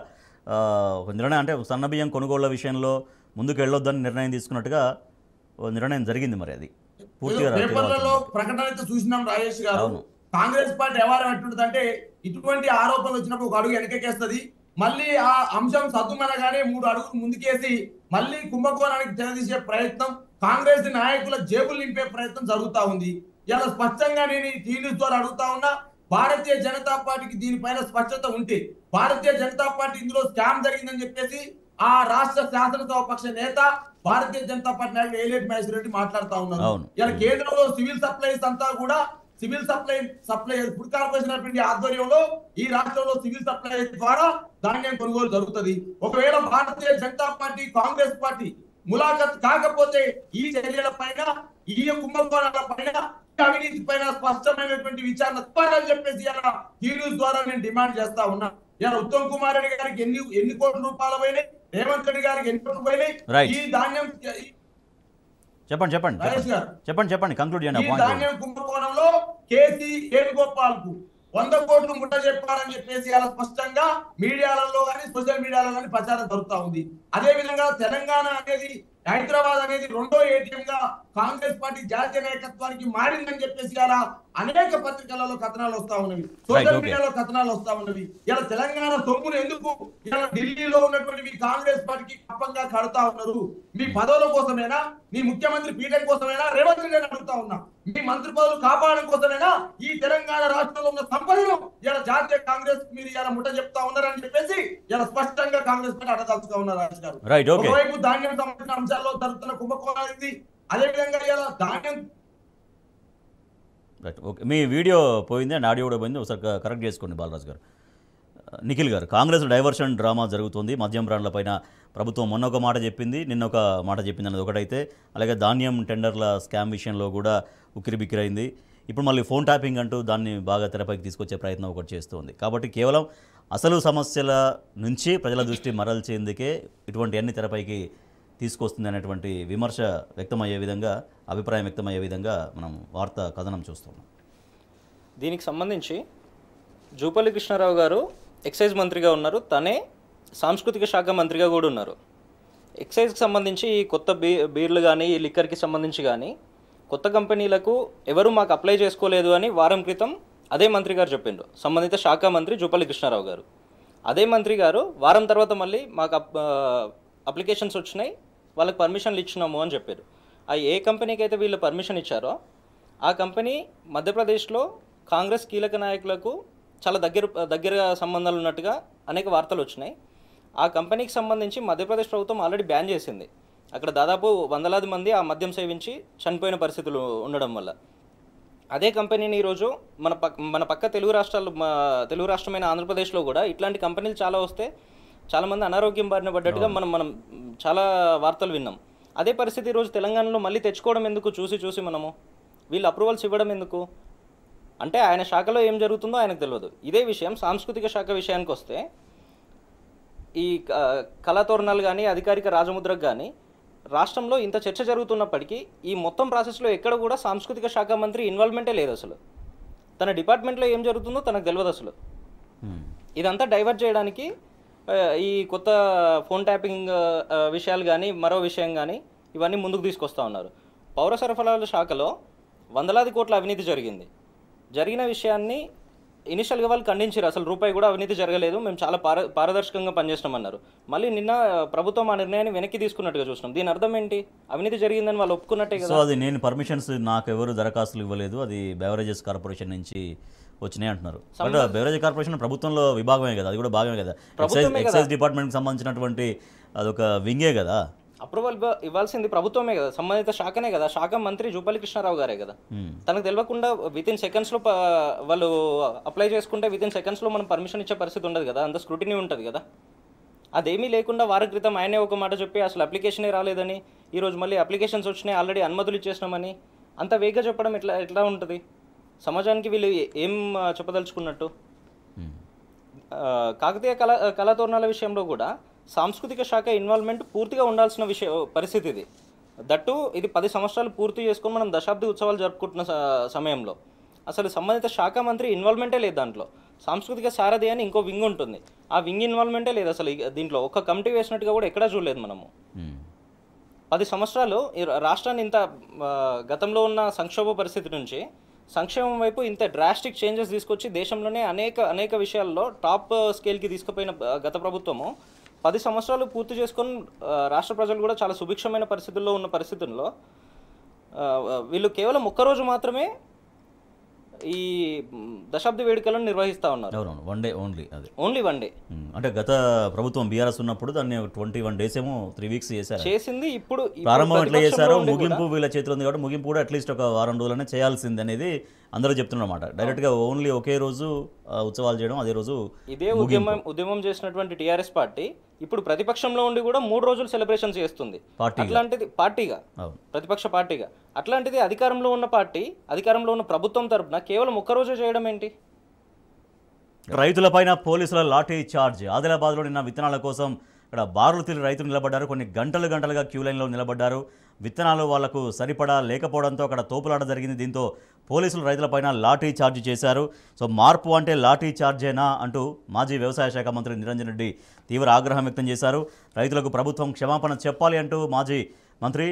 ఒక నిర్ణయం, అంటే సన్నబియ్యం కొనుగోళ్ల విషయంలో ముందుకు వెళ్ళొద్దని నిర్ణయం తీసుకున్నట్టుగా నిర్ణయం జరిగింది. మరి అది పూర్తిగా పేపర్లలో ప్రకటన అయితే చూసినాం రాజేష్ గారు. కాంగ్రెస్ పార్టీ వ్యవహారం ఎట్లుంటుందంటే ఇటువంటి ఆరోపణలు వచ్చినప్పుడు ఒక అడుగు వెనకేస్తుంది, మళ్ళీ ఆ అంశం సద్దుమనగానే 3 అడుగులు ముందుకేసి మళ్ళీ కుంభకోణానికి తెరదీసే ప్రయత్నం, కాంగ్రెస్ నాయకుల జేబులు నింపే ప్రయత్నం జరుగుతా ఉంది. ఇలా స్పష్టంగా నేను ఈ టీవీ ద్వారా అడుగుతా ఉన్నా, భారతీయ జనతా పార్టీకి దీనిపైన స్పష్టత ఉంటే, భారతీయ జనతా పార్టీ ఇందులో స్కామ్ జరిగిందని చెప్పేసి ఆ రాష్ట్ర శాసనసభ పక్ష నేత భారతీయ జనతా పార్టీ నాయకుడు ఏలేటి మహేశ్వర రెడ్డి మాట్లాడుతా ఉన్నారు. ఇలా కేంద్రంలో సివిల్ సప్లైస్ అంతా కూడా సివిల్ సప్లై ఫుడ్ కార్పొరేషన్ ఆధ్వర్యంలో ఈ రాష్ట్రంలో సివిల్ సప్లై ద్వారా ధాన్యం కొనుగోలు జరుగుతుంది. ఒకవేళ భారతీయ జనతా పార్టీ కాంగ్రెస్ పార్టీ ములాఖత్ కాకపోతే ఈ చర్యల పైన, ఈ కుంభకోణాల పైన, అవినీతి పైన స్పష్టమైనటువంటి విచారణ తప్పాలని చెప్పేసి ఇలా న్యూస్ ద్వారా నేను డిమాండ్ చేస్తా ఉన్నా. ఇలా ఉత్తమ్ కుమార్ రెడ్డి గారికి ఎన్ని కోట్ల రూపాయలు పోయినాయి, రేవంత్ రెడ్డి గారికి ఎన్ని కోట్లు పోయినాయి, ఈ ధాన్యం చెప్పండి కంక్లూడ్ చేయండి. ధాన్యం కుంభకోణంలో కేసీ వేణుగోపాల్ కు 100 కోట్లు ముట్ట చెప్పారని చెప్పేసి అలా స్పష్టంగా మీడియాలలో కానీ సోషల్ మీడియాలో కానీ ప్రచారం జరుగుతా ఉంది. అదే విధంగా తెలంగాణ అనేది, హైదరాబాద్ అనేది 2వ ఏటీఎం గా కాంగ్రెస్ పార్టీ జాతీయ నాయకత్వానికి మారిందని చెప్పేసి అలా అనేక పత్రికలలో కథనాలు వస్తా ఉన్నవి, సోషల్ మీడియాలో కథనాలు వస్తా ఉన్నవి. ఇలా తెలంగాణ సొమ్మును ఎందుకు ఇలా ఢిల్లీలో ఉన్నటువంటి మీ కాంగ్రెస్ పార్టీకి కప్పంగా కడతా ఉన్నారు? మీ పదవుల కోసమేనా, మీ ముఖ్యమంత్రి పీఠం కోసమేనా? రేవంత్ రెడ్డి అడుగుతా ఉన్నా, మీ మంత్రి పదవులు కాపాడడం కోసమేనా ఈ తెలంగాణ రాష్ట్రంలో ఉన్న సంపదను ఇలా జాతీయ కాంగ్రెస్ మీరు ఇలా ముట్ట చెప్తా ఉన్నారని చెప్పేసి ఇలా స్పష్టంగా కాంగ్రెస్ పార్టీ అడగాల్సుగా ఉన్నారు రాజు గారు. ఒకవైపు ధాన్యం సంబంధించిన అంశాల్లో జరుగుతున్న కుంభకోణాలు, అదేవిధంగా ఇలా ధాన్యం. మీ వీడియో పోయింది అండ్ ఆడియో కూడా పోయింది, ఒకసారి కరెక్ట్ చేసుకోండి బాలరాజు గారు. నిఖిల్ గారు, కాంగ్రెస్ డైవర్షన్ డ్రామా జరుగుతుంది. మద్యం బ్రాండ్ల పైన ప్రభుత్వం మొన్న ఒక మాట చెప్పింది, నిన్న ఒక మాట చెప్పింది అన్నది ఒకటైతే, అలాగే ధాన్యం టెండర్ల స్కామ్ విషయంలో కూడా ఉక్కిరిబిక్కిరైంది. ఇప్పుడు మళ్ళీ ఫోన్ ట్యాపింగ్ అంటూ దాన్ని బాగా తెరపైకి తీసుకొచ్చే ప్రయత్నం ఒకటి చేస్తుంది. కాబట్టి కేవలం అసలు సమస్యల నుంచి ప్రజల దృష్టి మరల్చేందుకే ఇటువంటి అన్ని తెరపైకి తీసుకొస్తుంది అనేటువంటి విమర్శ వ్యక్తమయ్యే విధంగా, అభిప్రాయం వ్యక్తమయ్యే విధంగా మనం వార్తా కథనం చూస్తున్నాం. దీనికి సంబంధించి జూపల్లి కృష్ణారావు గారు ఎక్సైజ్ మంత్రిగా ఉన్నారు, తనే సాంస్కృతిక శాఖ మంత్రిగా కూడా ఉన్నారు. ఎక్సైజ్కి సంబంధించి ఈ కొత్త బీర్లు కానీ ఈ లిక్కర్కి సంబంధించి కానీ కొత్త కంపెనీలకు ఎవరు మాకు అప్లై చేసుకోలేదు అని వారం క్రితం అదే మంత్రి గారు చెప్పిండ్రు, సంబంధిత శాఖ మంత్రి జూపల్లి కృష్ణారావు గారు. అదే మంత్రి గారు వారం తర్వాత మళ్ళీ మాకు అప్లికేషన్స్ వచ్చినాయి, వాళ్ళకి పర్మిషన్లు ఇచ్చినాము అని చెప్పారు. ఆ ఏ కంపెనీకి అయితే వీళ్ళు పర్మిషన్ ఇచ్చారో ఆ కంపెనీ మధ్యప్రదేశ్లో కాంగ్రెస్ కీలక నాయకులకు చాలా దగ్గర సంబంధాలు ఉన్నట్టుగా అనేక వార్తలు వచ్చినాయి. ఆ కంపెనీకి సంబంధించి మధ్యప్రదేశ్ ప్రభుత్వం ఆల్రెడీ బ్యాన్ చేసింది. అక్కడ దాదాపు వందలాది మంది ఆ మద్యం సేవించి చనిపోయిన పరిస్థితులు ఉండడం వల్ల. అదే కంపెనీని ఈరోజు మన పక్క తెలుగు రాష్ట్రమైన ఆంధ్రప్రదేశ్లో కూడా ఇట్లాంటి కంపెనీలు చాలా వస్తే చాలామంది అనారోగ్యం బారిన పడ్డట్టుగా మనం చాలా వార్తలు విన్నాం. అదే పరిస్థితి ఈరోజు తెలంగాణలో మళ్ళీ తెచ్చుకోవడం ఎందుకు? చూసి మనము వీళ్ళు అప్రూవల్స్ ఇవ్వడం ఎందుకు? అంటే ఆయన శాఖలో ఏం జరుగుతుందో ఆయనకు తెలియదు. ఇదే విషయం సాంస్కృతిక శాఖ విషయానికి వస్తే ఈ కళాతోరణాలు కానీ అధికారిక రాజముద్రకు కానీ రాష్ట్రంలో ఇంత చర్చ జరుగుతున్నప్పటికీ ఈ మొత్తం ప్రాసెస్లో ఎక్కడ కూడా సాంస్కృతిక శాఖ మంత్రి ఇన్వాల్వ్మెంటే లేదు అసలు. తన డిపార్ట్మెంట్లో ఏం జరుగుతుందో తనకు తెలియదు అసలు. ఇదంతా డైవర్ట్ చేయడానికి ఈ కొత్త ఫోన్ ట్యాపింగ్ విషయాలు కానీ మరో విషయం కానీ ఇవన్నీ ముందుకు తీసుకొస్తూ ఉన్నారు. పౌర సరఫరాల శాఖలో వందలాది కోట్ల అవినీతి జరిగిన విషయాన్ని ఇనిషియల్గా వాళ్ళు ఖండించారు. అసలు రూపాయి కూడా అవినీతి జరగలేదు, మేము చాలా పారదర్శకంగా పనిచేస్తామన్నారు. మళ్ళీ నిన్న ప్రభుత్వం ఆ నిర్ణయాన్ని వెనక్కి తీసుకున్నట్టుగా చూసినాం. దీని అర్థం ఏంటి? అవినీతి జరిగిందని వాళ్ళు ఒప్పుకున్నట్టే కదా. సో అది నేను పర్మిషన్స్ నాకు ఎవరు దరఖాస్తులు ఇవ్వలేదు, అది బెవరేజెస్ కార్పొరేషన్ నుంచి వచ్చినాయి అంటున్నారు. బట్ బెవరేజ్ కార్పొరేషన్ ప్రభుత్వంలో విభాగమే కదా, అది కూడా భాగమే కదా. ఎక్సైజ్ డిపార్ట్మెంట్కి సంబంధించినటువంటి అదొక వింగే కదా. అప్రూవల్ ఇవ్వాల్సింది ప్రభుత్వమే కదా, సంబంధిత శాఖనే కదా. శాఖ మంత్రి జూపల్లి కృష్ణారావు గారే కదా. తనకు తెలియకుండా వితిన్ సెకండ్స్లో వాళ్ళు అప్లై చేసుకుంటే వితిన్ సెకండ్స్లో మనం పర్మిషన్ ఇచ్చే పరిస్థితి ఉండదు కదా, అంత స్క్రూటినీ ఉంటుంది కదా. అదేమీ లేకుండా వారం క్రితం ఆయనే ఒక మాట చెప్పి అసలు అప్లికేషనే రాలేదని, ఈరోజు మళ్ళీ అప్లికేషన్స్ వచ్చినాయి, ఆల్రెడీ అనుమతులు ఇచ్చేసినామని అంత వేగంగా చెప్పడం ఎట్లా ఉంటుంది? సమాజానికి వీళ్ళు ఏం చెప్పదలుచుకున్నట్టు? కాకతీయ కళాతోరణాల విషయంలో కూడా సాంస్కృతిక శాఖ ఇన్వాల్వ్మెంట్ పూర్తిగా ఉండాల్సిన పరిస్థితి ఇది. దట్టు ఇది 10 సంవత్సరాలు పూర్తి చేసుకొని మనం దశాబ్ది ఉత్సవాలు జరుపుకుంటున్న సమయంలో అసలు సంబంధిత శాఖ మంత్రి ఇన్వాల్వ్మెంటే లేదు. దాంట్లో సాంస్కృతిక సారథి అని ఇంకో వింగ్ ఉంటుంది, ఆ వింగ్ ఇన్వాల్వ్మెంటే లేదు అసలు. దీంట్లో ఒక కమిటీ వేసినట్టుగా కూడా ఎక్కడా చూడలేదు మనము. 10 సంవత్సరాలు రాష్ట్రాన్ని ఇంత గతంలో ఉన్న సంక్షోభ పరిస్థితి నుంచి సంక్షేమం వైపు ఇంత డ్రాస్టిక్ చేంజెస్ తీసుకొచ్చి దేశంలోనే అనేక విషయాల్లో టాప్ స్కేల్కి తీసుకుపోయిన గత ప్రభుత్వము 10 సంవత్సరాలు పూర్తి చేసుకొని రాష్ట్ర ప్రజలు కూడా చాలా సుభిక్షమైన పరిస్థితుల్లో ఉన్న పరిస్థితుల్లో వీళ్ళు కేవలం ఒక్కరోజు మాత్రమే ఈ దశాబ్ది వేడుకలను నిర్వహిస్తూ ఉన్నారు. Only one day. అంటే గత ప్రభుత్వం బీఆర్ఎస్ ఉన్నప్పుడు దాన్ని 21 days ఏమో 3 weeks చేసింది. ఇప్పుడు ప్రారంభం ఎట్లా చేశారో ముగింపు వీళ్ళ చేతిలో ఉంది కాబట్టి ముగింపు కూడా అట్లీస్ట్ ఒక వారం రోజులనే చేయాల్సింది అనేది అందరూ చెప్తున్నమాట. డైరెక్ట్గా ఓన్లీ ఒకే రోజు ఉత్సవాలు చేయడం, అదే రోజు ఇదే ఉద్యమం చేసినటువంటి టీఆర్ఎస్ పార్టీ ఇప్పుడు ప్రతిపక్షంలో ఉండి కూడా 3 రోజులు సెలబ్రేషన్స్ చేస్తుంది. అట్లాంటిది పార్టీగా, ప్రతిపక్ష పార్టీగా, అట్లాంటిది అధికారంలో ఉన్న పార్టీ, అధికారంలో ఉన్న ప్రభుత్వం తరపున కేవలం ఒక్కరోజే చేయడం ఏంటి? రైతులపైన పోలీసుల లాఠీ చార్జ్. ఆదిలాబాద్లో నిన్న విత్తనాల కోసం ఇక్కడ బారులు తీరి రైతులు నిలబడ్డారు. కొన్ని గంటలుగా క్యూ లైన్లో నిలబడ్డారు. విత్తనాలు వాళ్లకు సరిపడా లేకపోవడంతో అక్కడ తోపులాట జరిగింది. దీంతో పోలీసులు రైతులపైన లాఠీ చార్జ్ చేశారు. సో మార్పు అంటే లాఠీ చార్జేనా అంటూ మాజీ వ్యవసాయ శాఖ మంత్రి నిరంజన్ రెడ్డి తీవ్ర ఆగ్రహం వ్యక్తం చేశారు. రైతులకు ప్రభుత్వం క్షమాపణ చెప్పాలి అంటూ మాజీ మంత్రి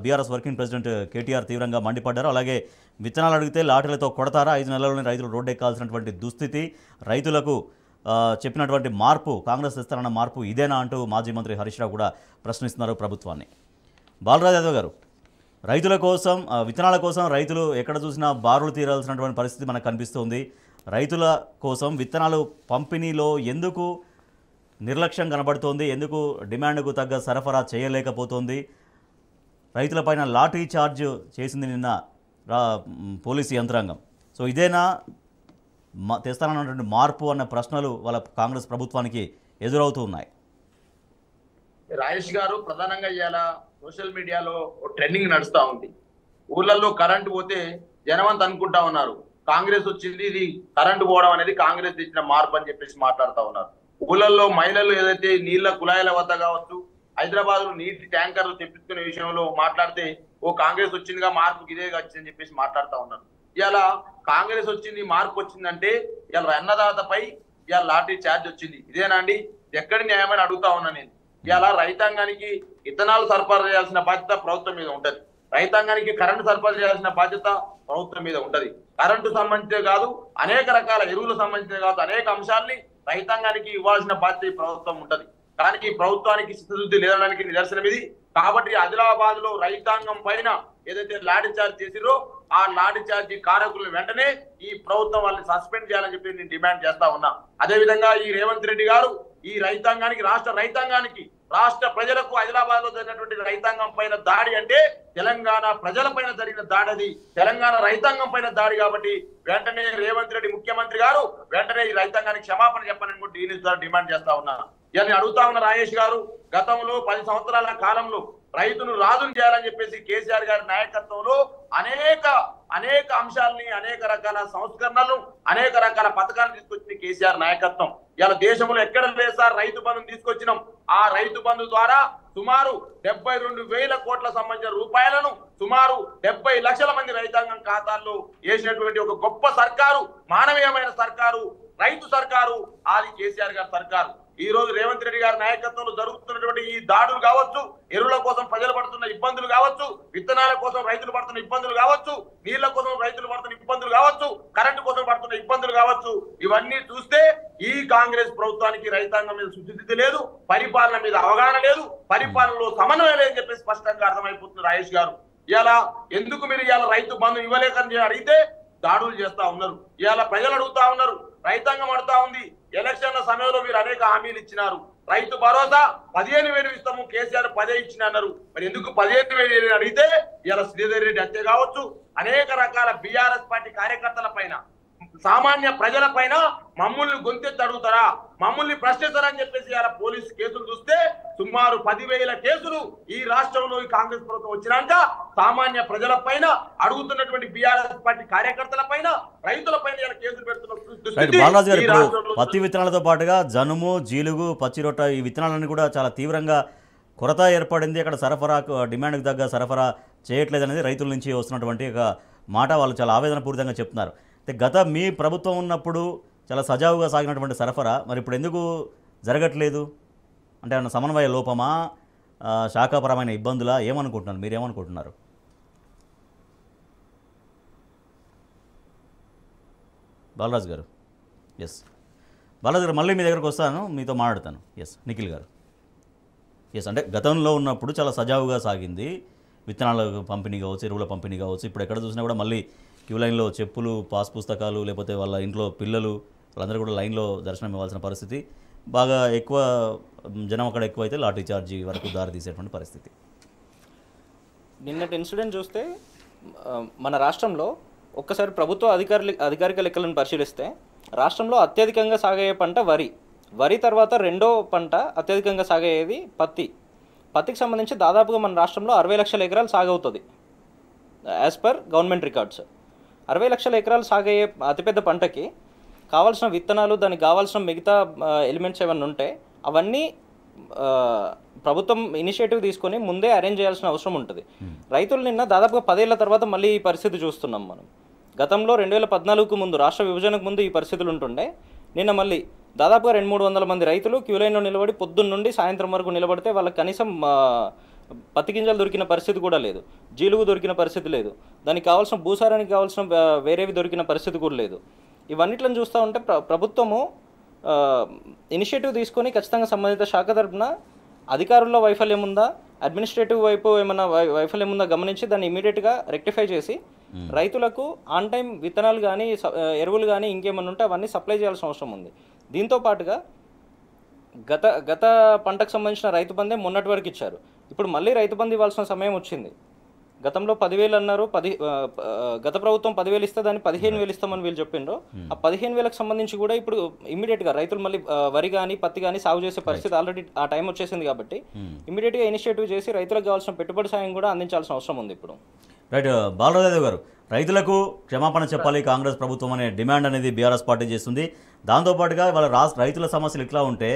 బీఆర్ఎస్ వర్కింగ్ ప్రెసిడెంట్ కేటీఆర్ తీవ్రంగా మండిపడ్డారు. అలాగే విత్తనాలు అడిగితే లాఠీలతో కొడతారా? 5 నెలల్లోనే రైతులు రోడ్డెక్కాల్సినటువంటి దుస్థితి, రైతులకు చెప్పినటువంటి మార్పు, కాంగ్రెస్ తెస్తారన్న మార్పు ఇదేనా అంటూ మాజీ మంత్రి హరీష్ రావు కూడా ప్రశ్నిస్తున్నారు ప్రభుత్వాన్ని. బాలరాజ్ యాదవ్ గారు, రైతుల కోసం విత్తనాల కోసం రైతులు ఎక్కడ చూసినా బారులు తీరాల్సినటువంటి పరిస్థితి మనకు కనిపిస్తుంది. రైతుల కోసం విత్తనాలు పంపిణీలో ఎందుకు నిర్లక్ష్యం కనబడుతోంది? ఎందుకు డిమాండ్కు తగ్గ సరఫరా చేయలేకపోతుంది? రైతులపైన లాఠీ చార్జ్ చేసింది నిన్న పోలీసు యంత్రాంగం. సో ఇదేనా తెస్తానన్నటువంటి మార్పు అన్న ప్రశ్నలు వాళ్ళ కాంగ్రెస్ ప్రభుత్వానికి ఎదురవుతూ ఉన్నాయి. రాజేష్ గారు, ప్రధానంగా ఇవాళ సోషల్ మీడియాలో ట్రెండింగ్ నడుస్తూ ఉంది. ఊర్లలో కరెంటు పోతే జనమంతా అనుకుంటా ఉన్నారు కాంగ్రెస్ వచ్చింది, ఇది కరెంటు పోవడం అనేది కాంగ్రెస్ తెచ్చిన మార్పు అని చెప్పేసి మాట్లాడుతూ ఉన్నారు. ఊళ్ళల్లో మహిళలు ఏదైతే నీళ్ల కుళాయిల వద్ద కావచ్చు, హైదరాబాద్ లో నీటి ట్యాంకర్లు తెప్పించుకునే విషయంలో మాట్లాడితే ఓ కాంగ్రెస్ వచ్చిందిగా మార్పు ఇదే వచ్చిందని చెప్పేసి మాట్లాడుతూ ఉన్నారు. ఇవాళ కాంగ్రెస్ వచ్చింది, మార్పు వచ్చిందంటే ఇవాళ అన్నదాతపై ఇవాళ లాఠీ చార్జ్ వచ్చింది. ఇదేనా అండి? ఎక్కడి న్యాయమని అడుగుతా ఉన్నా నేను. ఇవాళ రైతాంగానికి విత్తనాలు సరఫరా చేయాల్సిన బాధ్యత ప్రభుత్వం మీద ఉంటది, రైతాంగానికి కరెంటు సరఫరా చేయాల్సిన బాధ్యత ప్రభుత్వం మీద ఉంటది. కరెంటు సంబంధించే కాదు, అనేక రకాల ఎరువులకు సంబంధించే కాదు, అనేక అంశాలని రైతాంగానికి ఇవ్వాల్సిన బాధ్యత ఈ ప్రభుత్వం ఉంటది. కానీ ఈ ప్రభుత్వానికి చిత్తశుద్ధి లేదనడానికి నిదర్శనం ఇది. కాబట్టి ఆదిలాబాద్ లో రైతాంగం పైన ఏదైతే లాఠీ చార్జ్ చేసిరో ఆ లాఠీ చార్జీ కారకులను వెంటనే ఈ ప్రభుత్వం వాళ్ళని సస్పెండ్ చేయాలని చెప్పి నేను డిమాండ్ చేస్తా ఉన్నా. అదే విధంగా ఈ రేవంత్ రెడ్డి గారు ఈ రైతాంగానికి, రాష్ట్ర రైతాంగానికి, రాష్ట్ర ప్రజలకు ఆదిలాబాద్ లో జరిగినటువంటి రైతాంగం పైన దాడి అంటే తెలంగాణ ప్రజల పైన జరిగిన దాడి, అది తెలంగాణ రైతాంగం పైన దాడి. కాబట్టి వెంటనే రేవంత్ రెడ్డి ముఖ్యమంత్రి గారు వెంటనే ఈ రైతాంగానికి క్షమాపణ చెప్పాలని ఈ న్యూస్ ద్వారా డిమాండ్ చేస్తా ఉన్నా. ఇవన్నీ అడుగుతా ఉన్న రాజేష్ గారు, గతంలో 10 సంవత్సరాల కాలంలో రైతును రాజును చేయాలని చెప్పేసి కేసీఆర్ గారి నాయకత్వంలో అనేక అంశాలని, అనేక రకాల సంస్కరణలు, అనేక రకాల పథకాలు తీసుకొచ్చింది కేసీఆర్ నాయకత్వం. ఇలా దేశంలో ఎక్కడ లేదు సార్ రైతు బంధుని తీసుకొచ్చినాం. ఆ రైతు బంధు ద్వారా సుమారు 72,000 కోట్ల సంబంధించిన రూపాయలను సుమారు 70 లక్షల మంది రైతాంగం ఖాతాల్లో వేసినటువంటి ఒక గొప్ప సర్కారు, మానవీయమైన సర్కారు, రైతు సర్కారు అది కేసీఆర్ గారి సర్కారు. ఈ రోజు రేవంత్ రెడ్డి గారి నాయకత్వంలో జరుగుతున్నటువంటి ఈ దాడులు కావచ్చు, ఎరువుల కోసం ప్రజలు పడుతున్న ఇబ్బందులు కావచ్చు, విత్తనాల కోసం రైతులు పడుతున్న ఇబ్బందులు కావచ్చు, నీళ్ల కోసం రైతులు పడుతున్న ఇబ్బందులు కావచ్చు, కరెంటు కోసం పడుతున్న ఇబ్బందులు కావచ్చు, ఇవన్నీ చూస్తే ఈ కాంగ్రెస్ ప్రభుత్వానికి రైతాంగం మీద సుస్థితి లేదు, పరిపాలన మీద అవగాహన లేదు, పరిపాలనలో సమన్వయం లేదని చెప్పి స్పష్టంగా అర్థమైపోతుంది. రాజేష్ గారు ఇలా ఎందుకు మీరు ఇలా రైతు బంధు ఇవ్వలేకని అడిగితే దాడులు చేస్తా ఉన్నారు. ఇలా ప్రజలు అడుగుతా ఉన్నారు, రైతాంగం అడుగుతా ఉంది. ఎలక్షన్ల సమయంలో మీరు అనేక హామీలు ఇచ్చినారు. రైతు భరోసా 15,000 ఇస్తాము, కేసీఆర్ 10 ఇచ్చిన అన్నారు. మరి ఎందుకు 15,000 అడిగితే ఇలా శ్రీధర్ రెడ్డి హత్య కావచ్చు, అనేక రకాల బీఆర్ఎస్ పార్టీ కార్యకర్తల పైన, సామాన్య ప్రజల పైన మమ్మల్ని గొంతెత్తి అడుగుతారా, మమ్మల్ని ప్రశ్నిస్తారని చెప్పేసి ఇలా పోలీసు కేసులు చూస్తే సుమారు 10,000 కేసులు ఈ రాష్ట్రంలో ఈ కాంగ్రెస్ ప్రభుత్వం వచ్చినాక సామాన్య ప్రజల పైన, అడుగుతున్నటువంటి బీఆర్ఎస్ పార్టీ కార్యకర్తల పైన, రైతుల పైన ఇలా కేసులు పెడుతున్నారు. బాలరాజు గారు, ఇప్పుడు పత్తి విత్తనాలతో పాటుగా జనుము, జీలుగు, పచ్చిరొట్ట ఈ విత్తనాలన్నీ కూడా చాలా తీవ్రంగా కొరత ఏర్పడింది. అక్కడ సరఫరా డిమాండ్కి తగ్గ సరఫరా చేయట్లేదు అనేది రైతుల నుంచి వస్తున్నటువంటి ఒక మాట వాళ్ళు చాలా ఆవేదనపూరితంగా చెప్తున్నారు. గత మీ ప్రభుత్వం ఉన్నప్పుడు చాలా సజావుగా సాగినటువంటి సరఫరా మరి ఇప్పుడు ఎందుకు జరగట్లేదు? అంటే ఏమన్నా సమన్వయ లోపమా, శాఖాపరమైన ఇబ్బందులా, ఏమనుకుంటున్నారు, మీరేమనుకుంటున్నారు? బాలరాజు గారు. ఎస్ బాలరాజు గారు, మళ్ళీ మీ దగ్గరకు వస్తాను, మీతో మాట్లాడతాను. ఎస్ నిఖిల్ గారు. ఎస్ అంటే గతంలో ఉన్నప్పుడు చాలా సజావుగా సాగింది, విత్తనాల పంపిణీ కావచ్చు, ఎరువుల పంపిణీ కావచ్చు. ఇప్పుడు ఎక్కడ చూసినా కూడా మళ్ళీ క్యూ లైన్లో చెప్పులు, పాస్ పుస్తకాలు, లేకపోతే వాళ్ళ ఇంట్లో పిల్లలు వాళ్ళందరూ కూడా లైన్లో దర్శనం ఇవ్వాల్సిన పరిస్థితి. బాగా ఎక్కువ జనం అక్కడ ఎక్కువైతే లాఠీ చార్జీ వరకు దారి తీసేటువంటి పరిస్థితి. నిన్నటి ఇన్సిడెంట్ చూస్తే మన రాష్ట్రంలో ఒక్కసారి ప్రభుత్వ అధికారిక లెక్కలను పరిశీలిస్తే రాష్ట్రంలో అత్యధికంగా సాగే పంట వరి తర్వాత రెండో పంట అత్యధికంగా సాగేది పత్తికి సంబంధించి దాదాపుగా మన రాష్ట్రంలో 60 లక్షల ఎకరాలు సాగవుతుంది యాజ్ పర్ గవర్నమెంట్ రికార్డ్స్. 60 లక్షల ఎకరాలు సాగే అతిపెద్ద పంటకి కావాల్సిన విత్తనాలు, దానికి కావాల్సిన మిగతా ఎలిమెంట్స్ ఏమైనా ఉంటే అవన్నీ ప్రభుత్వం ఇనిషియేటివ్ తీసుకొని ముందే అరేంజ్ చేయాల్సిన అవసరం ఉంటుంది. రైతులు నిన్న దాదాపుగా 10 ఏళ్ల తర్వాత మళ్ళీ ఈ పరిస్థితి చూస్తున్నాం మనం. గతంలో 2014కు ముందు, రాష్ట్ర విభజనకు ముందు ఈ పరిస్థితులు ఉంటుండే. నిన్న మళ్ళీ దాదాపుగా 200-300 మంది రైతులు క్యూ లైన్లో నిలబడి పొద్దున్న నుండి సాయంత్రం వరకు నిలబడితే వాళ్ళకి కనీసం పత్తి గింజలు దొరికిన పరిస్థితి కూడా లేదు, జీలుగు దొరికిన పరిస్థితి లేదు, దానికి కావాల్సిన భూసారానికి కావాల్సిన వేరేవి దొరికిన పరిస్థితి కూడా లేదు. ఇవన్నిట్లను చూస్తూ ఉంటే ప్రభుత్వము ఇనిషియేటివ్ తీసుకొని ఖచ్చితంగా సంబంధిత శాఖ తరపున అధికారుల్లో వైఫల్యం ఉందా, అడ్మినిస్ట్రేటివ్ వైపు ఏమన్నా వైఫల్యం ఉందా గమనించి దాన్ని ఇమీడియట్గా రెక్టిఫై చేసి రైతులకు ఆన్ టైం విత్తనాలు కానీ ఎరువులు కానీ ఇంకేమన్నా ఉంటే అవన్నీ సప్లై చేయాల్సిన అవసరం ఉంది. దీంతో పాటుగా గత పంటకు సంబంధించిన రైతు బంధే మొన్నటి వరకు ఇచ్చారు. ఇప్పుడు మళ్ళీ రైతు బంధు ఇవ్వాల్సిన సమయం వచ్చింది. గతంలో 10,000 అన్నారు, గత ప్రభుత్వం 10,000 ఇస్తే దాన్ని 15,000 ఇస్తామని వీళ్ళు చెప్పిండ్రు. ఆ 15,000కి సంబంధించి కూడా ఇప్పుడు ఇమీడియట్గా రైతులు మళ్ళీ వరి కానీ పత్తి కానీ సాగు చేసే పరిస్థితి ఆల్రెడీ ఆ టైం వచ్చేసింది కాబట్టి ఇమీడియట్గా ఇనిషియేటివ్ చేసి రైతులకు కావాల్సిన పెట్టుబడి సాయం కూడా అందించాల్సిన అవసరం ఉంది ఇప్పుడు. రైట్ బాలరాజు గారు, రైతులకు క్షమాపణ చెప్పాలి కాంగ్రెస్ ప్రభుత్వం అనే డిమాండ్ అనేది బీఆర్ఎస్ పార్టీ చేస్తుంది. దాంతోపాటుగా వాళ్ళ రైతుల సమస్యలు ఇట్లా ఉంటే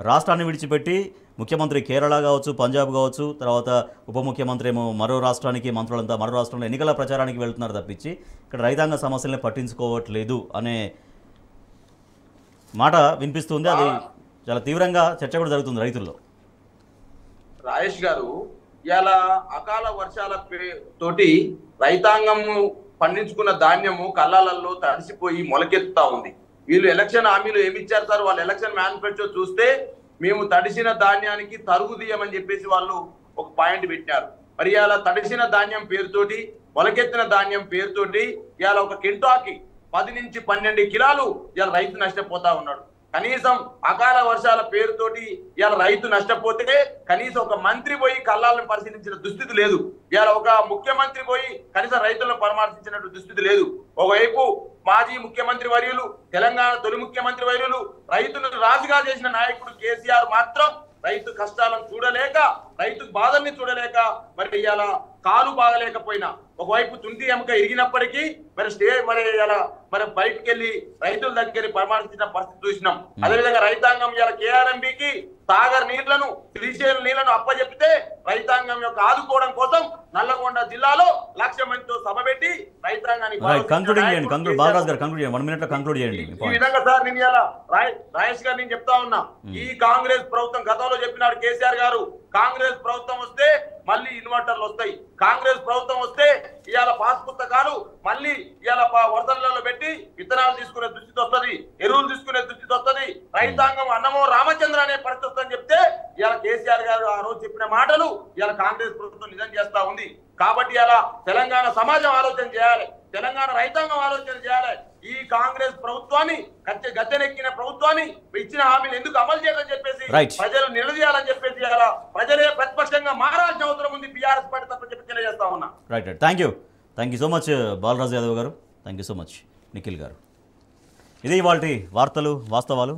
రాష్ట్రాన్ని విడిచిపెట్టి ముఖ్యమంత్రి కేరళ కావచ్చు, పంజాబ్ కావచ్చు, తర్వాత ఉప ముఖ్యమంత్రి ఏమో మరో రాష్ట్రానికి, మంత్రులంతా మరో రాష్ట్రంలో ఎన్నికల ప్రచారానికి వెళ్తున్నారు తప్పించి ఇక్కడ రైతాంగ సమస్యల్ని పట్టించుకోవట్లేదు అనే మాట వినిపిస్తుంది. అది చాలా తీవ్రంగా చర్చ కూడా జరుగుతుంది రైతుల్లో. రాజేష్ గారు, ఇలా అకాల వర్షాల తోటి రైతాంగము పండించుకున్న ధాన్యము కళ్ళాలలో తడిసిపోయి మొలకెత్తుతా ఉంది. వీళ్ళు ఎలక్షన్ హామీలు ఏమిచ్చారు సార్? వాళ్ళ ఎలక్షన్ మేనిఫెస్టో చూస్తే మేము తడిసిన ధాన్యానికి తరుగు తీయమని చెప్పేసి వాళ్ళు ఒక పాయింట్ పెట్టారు. మరి ఇలా తడిసిన ధాన్యం పేరుతోటి, మొలకెత్తిన ధాన్యం పేరుతోటి ఇలా ఒక కింటాకి 10 నుంచి 12 కిలోలు ఇలా రైతు నష్టపోతా ఉన్నాడు. కనీసం అకాల వర్షాల పేరుతోటి ఇలా రైతు నష్టపోతే కనీసం ఒక మంత్రి పోయి కళ్ళాలను పరిశీలించిన దుస్థితి లేదు. ఇలా ఒక ముఖ్యమంత్రి పోయి కనీసం రైతులను పరామర్శించినట్టు దుస్థితి లేదు. ఒకవైపు మాజీ ముఖ్యమంత్రి వర్యులు, తెలంగాణ తొలి ముఖ్యమంత్రి వర్యులు, రైతులను రాజుగా చేసిన నాయకుడు కేసీఆర్ మాత్రం రైతు కష్టాలను చూడలేక రైతు బాధల్ని చూడలేక మరి ఇవాళ కాలు బాగలేకపోయినా ఒకవైపు తుంటి ఎముక ఇరిగినప్పటికీ మరి ఇలా మరి బయటకు వెళ్ళి రైతుల దగ్గర పరామర్శించిన పరిస్థితి చూసినాం. అదేవిధంగా రైతాంగం ఇలా కేఆర్ఎంబికి సాగర్ నీళ్లను శ్రీశైలం నీళ్లను అప్పచెప్పితే రైతాంగం యొక్క ఆదుకోవడం కోసం నల్లగొండ జిల్లాలో 1,00,000 మందితో సభ పెట్టి రైతాంగానికి ఈ విధంగా సార్ నేను ఇలా రాజేష్ గారు నేను చెప్తా ఉన్నా, ఈ కాంగ్రెస్ ప్రభుత్వం గతంలో చెప్పినాడు కేసీఆర్ గారు, కాంగ్రెస్ ప్రభుత్వం వస్తే మళ్ళీ ఇన్వర్టర్లు వస్తాయి, కాంగ్రెస్ ప్రభుత్వం వస్తే ఇవాళ పాస్ పుస్తకాలు మళ్ళీ ఇవాళ వరదలలో పెట్టి విత్తనాలు తీసుకునే దుస్థితి వస్తుంది, ఎరువులు తీసుకునే దుస్థితి వస్తుంది, రైతాంగం అన్నమో రామచంద్ర అనే పరిస్థితి వస్తుందని చెప్తే ఇవాళ కేసీఆర్ గారు ఆ రోజు చెప్పిన మాటలు ఇవాళ కాంగ్రెస్ ప్రభుత్వం నిజం చేస్తా ఉంది. కాబట్టి ఇలా తెలంగాణ సమాజం ఆలోచన చేయాలి, తెలంగాణ రైతాంగం ఆలోచన చేయాలి. ఈ కాంగ్రెస్ ప్రభుత్వాన్ని గద్దెనెక్కిన ప్రభుత్వాన్ని ఇచ్చిన హామీలు ఎందుకు అమలు చేయాలని చెప్పేసి ప్రజలు నిలదీయాలని చెప్పేసి ఇలా ప్రజలే ప్రతిపక్షంగా మారాల్సిన అవసరం ఉంది బీఆర్ఎస్ పార్టీ తప్పని చెప్పి తెలియజేస్తా ఉన్నా. Right, thank you so much Balaraju Yadav గారు, thank you so much Nikhil గారు. ఇది ఇవాల్టి వార్తలు వాస్తవాలు.